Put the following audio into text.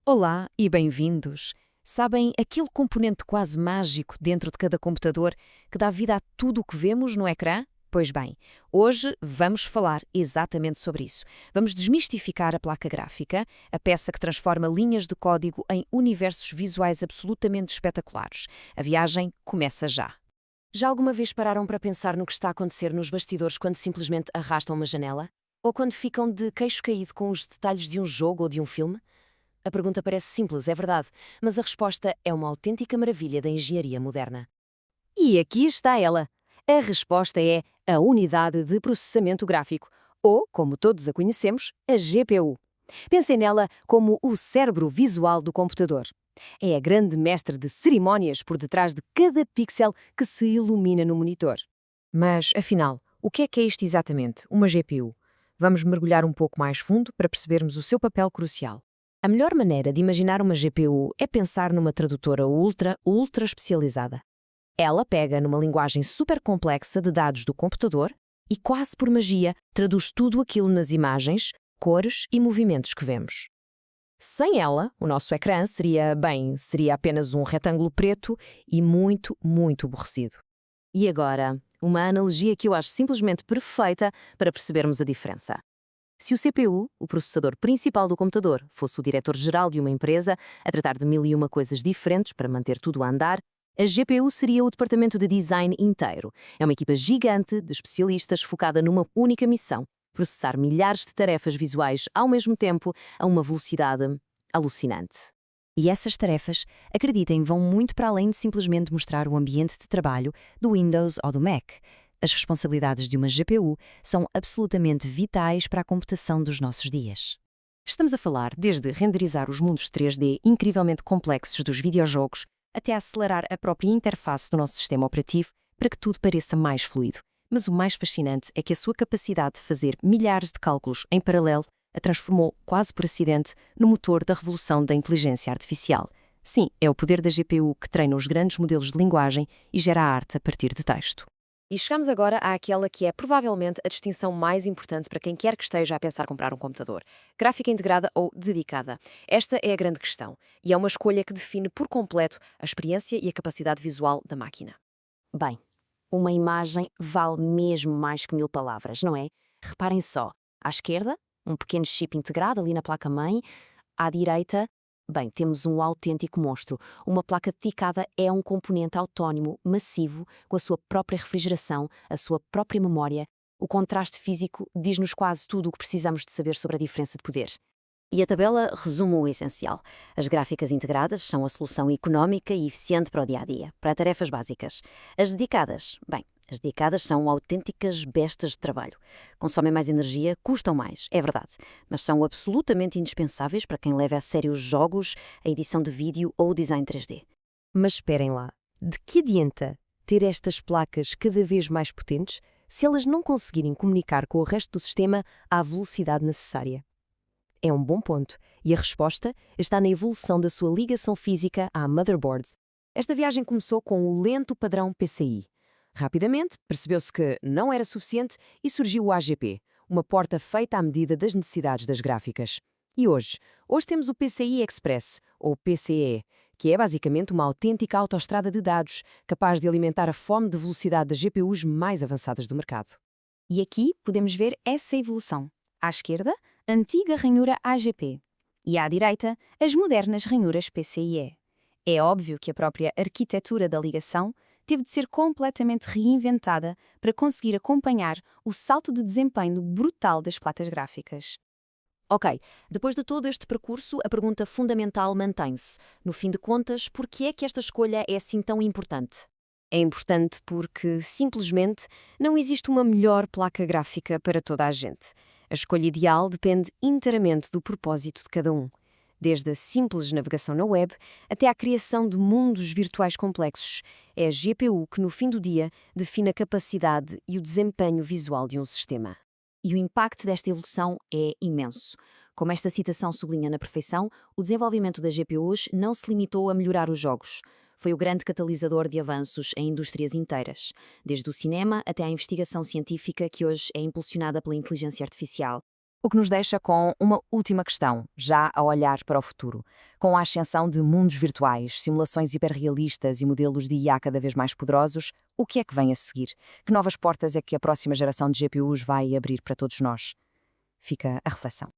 Olá e bem-vindos. Sabem aquele componente quase mágico dentro de cada computador que dá vida a tudo o que vemos no ecrã? Pois bem, hoje vamos falar exatamente sobre isso. Vamos desmistificar a placa gráfica, a peça que transforma linhas de código em universos visuais absolutamente espetaculares. A viagem começa já. Já alguma vez pararam para pensar no que está a acontecer nos bastidores quando simplesmente arrastam uma janela? Ou quando ficam de queixo caído com os detalhes de um jogo ou de um filme? A pergunta parece simples, é verdade, mas a resposta é uma autêntica maravilha da engenharia moderna. E aqui está ela. A resposta é a unidade de processamento gráfico, ou, como todos a conhecemos, a GPU. Pensem nela como o cérebro visual do computador. É a grande mestre de cerimónias por detrás de cada pixel que se ilumina no monitor. Mas, afinal, o que é isto exatamente, uma GPU? Vamos mergulhar um pouco mais fundo para percebermos o seu papel crucial. A melhor maneira de imaginar uma GPU é pensar numa tradutora ultra especializada. Ela pega numa linguagem super complexa de dados do computador e, quase por magia, traduz tudo aquilo nas imagens, cores e movimentos que vemos. Sem ela, o nosso ecrã seria apenas um retângulo preto e muito aborrecido. E agora, uma analogia que eu acho simplesmente perfeita para percebermos a diferença. Se o CPU, o processador principal do computador, fosse o diretor-geral de uma empresa, a tratar de mil e uma coisas diferentes para manter tudo a andar, a GPU seria o departamento de design inteiro. É uma equipa gigante de especialistas focada numa única missão: processar milhares de tarefas visuais ao mesmo tempo a uma velocidade alucinante. E essas tarefas, acreditem, vão muito para além de simplesmente mostrar o ambiente de trabalho do Windows ou do Mac. As responsabilidades de uma GPU são absolutamente vitais para a computação dos nossos dias. Estamos a falar desde renderizar os mundos 3D incrivelmente complexos dos videojogos até acelerar a própria interface do nosso sistema operativo para que tudo pareça mais fluido. Mas o mais fascinante é que a sua capacidade de fazer milhares de cálculos em paralelo a transformou, quase por acidente, no motor da revolução da inteligência artificial. Sim, é o poder da GPU que treina os grandes modelos de linguagem e gera a arte a partir de texto. E chegamos agora àquela que é provavelmente a distinção mais importante para quem quer que esteja a pensar comprar um computador: gráfica integrada ou dedicada. Esta é a grande questão, e é uma escolha que define por completo a experiência e a capacidade visual da máquina. Bem, uma imagem vale mesmo mais que 1000 palavras, não é? Reparem só, à esquerda, um pequeno chip integrado ali na placa-mãe, à direita, bem, temos um autêntico monstro. Uma placa dedicada é um componente autónomo, massivo, com a sua própria refrigeração, a sua própria memória. O contraste físico diz-nos quase tudo o que precisamos de saber sobre a diferença de poder. E a tabela resume o essencial. As gráficas integradas são a solução económica e eficiente para o dia-a-dia, para tarefas básicas. As dedicadas, bem, as dedicadas são autênticas bestas de trabalho. Consomem mais energia, custam mais, é verdade, mas são absolutamente indispensáveis para quem leva a sério os jogos, a edição de vídeo ou o design 3D. Mas esperem lá, de que adianta ter estas placas cada vez mais potentes se elas não conseguirem comunicar com o resto do sistema à velocidade necessária? É um bom ponto, e a resposta está na evolução da sua ligação física à motherboard. Esta viagem começou com o lento padrão PCI. Rapidamente, percebeu-se que não era suficiente e surgiu o AGP, uma porta feita à medida das necessidades das gráficas. E hoje temos o PCI Express, ou PCE, que é basicamente uma autêntica autoestrada de dados, capaz de alimentar a fome de velocidade das GPUs mais avançadas do mercado. E aqui podemos ver essa evolução. À esquerda, a antiga ranhura AGP e à direita, as modernas ranhuras PCIe. É óbvio que a própria arquitetura da ligação teve de ser completamente reinventada para conseguir acompanhar o salto de desempenho brutal das placas gráficas. Ok, depois de todo este percurso, a pergunta fundamental mantém-se. No fim de contas, por que é que esta escolha é assim tão importante? É importante porque, simplesmente, não existe uma melhor placa gráfica para toda a gente. A escolha ideal depende inteiramente do propósito de cada um. Desde a simples navegação na web até à criação de mundos virtuais complexos, é a GPU que, no fim do dia, define a capacidade e o desempenho visual de um sistema. E o impacto desta evolução é imenso. Como esta citação sublinha na perfeição, o desenvolvimento das GPUs não se limitou a melhorar os jogos. Foi o grande catalisador de avanços em indústrias inteiras, desde o cinema até à investigação científica que hoje é impulsionada pela inteligência artificial. O que nos deixa com uma última questão, já a olhar para o futuro. Com a ascensão de mundos virtuais, simulações hiperrealistas e modelos de IA cada vez mais poderosos, o que é que vem a seguir? Que novas portas é que a próxima geração de GPUs vai abrir para todos nós? Fica a reflexão.